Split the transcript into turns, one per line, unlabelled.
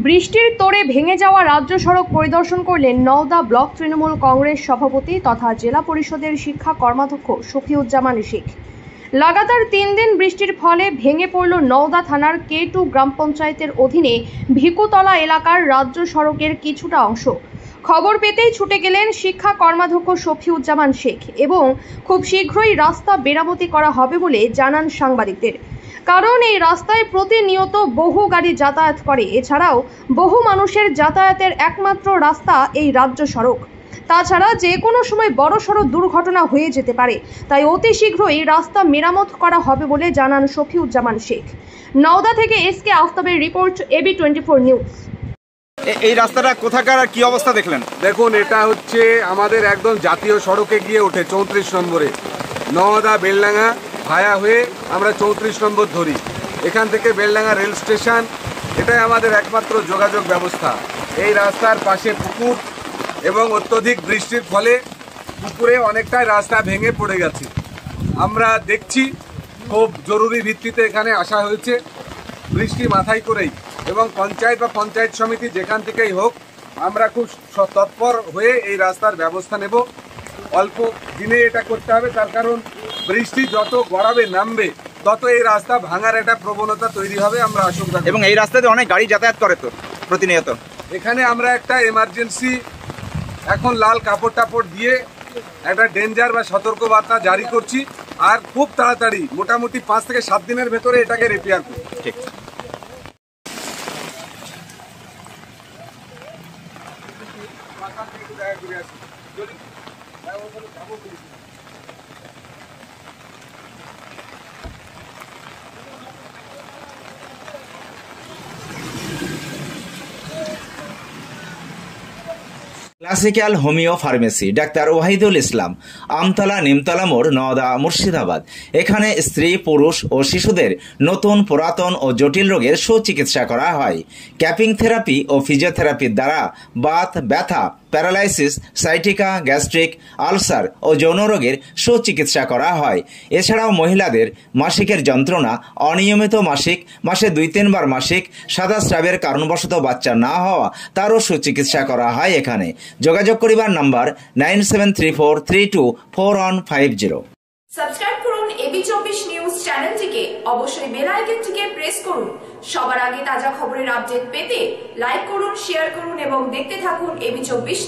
বৃষ্টির তোড়ে ভেঙে যাওয়া রাজ্য সড়ক পরিদর্শন করলেন নওদা ব্লক তৃণমূল কংগ্রেস সভাপতি তথা জেলা পরিষদের শিক্ষা কর্মাধ্যক্ষ শফিউজ্জামান শেখ। লাগাতার 3 দিন বৃষ্টির ফলে ভেঙে পড়ল নওদা থানার K2 গ্রাম পঞ্চায়েতের অধীনে ভিকুতলা এলাকার রাজ্য সড়কের কিছুটা অংশ। খবর পেতেই ছুটে গেলেন শিক্ষা কর্মাধ্যক্ষ শফিউজ্জামান শেখ এবং খুব শীঘ্রই রাস্তা মেরামতি করা হবে বলে জানান সাংবাদিকদের। কারণ এই রাস্তায় প্রতিনিয়ত বহু গাড়ি যাতায়াত করে, এছাড়াও বহু মানুষের যাতায়াতের একমাত্র রাস্তা এই রাজ্য সড়ক। তাছাড়া যে কোনো সময় বড়সড় দুর্ঘটনা হয়ে যেতে পারে, তাই অতি শীঘ্রই রাস্তা মেরামত করা হবে বলে জানান শফিউজ্জামান শেখ। নওদা থেকে এসকে আফতাবের রিপোর্ট, AB24 নিউজ।
এই রাস্তাটা কোথাকার আর কি অবস্থা দেখলেন?
দেখুন, এটা হচ্ছে আমাদের একদম জাতীয় সড়কে গিয়ে ওঠে 34 নম্বরে। নওদা বেলডাঙ্গা ভায়া হয়ে আমরা 34 নম্বর ধরি। এখান থেকে বেলডাঙ্গা রেল স্টেশন, এটাই আমাদের একমাত্র যোগাযোগ ব্যবস্থা। এই রাস্তার পাশে পুকুর এবং অত্যধিক বৃষ্টির ফলে পুকুরে অনেকটাই রাস্তা ভেঙে পড়ে গেছে। আমরা দেখছি খুব জরুরি ভিত্তিতে এখানে আসা হয়েছে বৃষ্টি মাথায় করেই, এবং পঞ্চায়েত বা পঞ্চায়েত সমিতি যেখান থেকেই হোক আমরা খুব তৎপর হয়ে এই রাস্তার ব্যবস্থা নেব। অল্প দিনে এটা করতে হবে, তার কারণ বৃষ্টি যত গড়াবে নামবে তত এই রাস্তা ভাঙার একটা প্রবণতা তৈরি হবে, আমরা আশঙ্কা।
এবং এই রাস্তাতে অনেক গাড়ি যাতায়াত করে তো প্রতিনিয়ত।
এখানে আমরা একটা এমার্জেন্সি এখন লাল কাপড় টাপড় দিয়ে একটা ডেঞ্জার বা সতর্কবার্তা জারি করছি, আর খুব তাড়াতাড়ি মোটামুটি 5 থেকে 7 দিনের ভেতরে এটাকে রিপেয়ার করব।
ঠিক। Classical homeo pharmacy, doctor Wahidul Islam, Amtala Nimtala মোড়, নওদা, মুর্শিদাবাদ। এখানে স্ত্রী, পুরুষ ও শিশুদের নতুন, পুরাতন ও জটিল রোগের সুচিকিৎসা করা হয়। ক্যাপিং থেরাপি ও ফিজিওথেরাপির দ্বারা বাত, ব্যথা, প্যারালাইসিস, সাইটিকা, গ্যাস্ট্রিক, আলসার ও যৌন রোগের সুচিকিৎসা করা হয়। এছাড়াও মহিলাদের মাসিকের যন্ত্রণা, অনিয়মিত মাসিক, মাসে 2-3 বার মাসিক, সাদা স্রাবের কারণবশত বাচ্চা না হওয়া, তারও সুচিকিৎসা করা হয় এখানে। যোগাযোগ করিবার নাম্বার 9734324150।
সাবস্ক্রাইব করুন AB24 নিউজ চ্যানেলটিকে, অবশ্যই বেল আইকনটিকে প্রেস করুন। সবার আগে তাজা খবরের আপডেট পেতে লাইক করুন, শেয়ার করুন এবং দেখতে থাকুন AB24 নিউজ।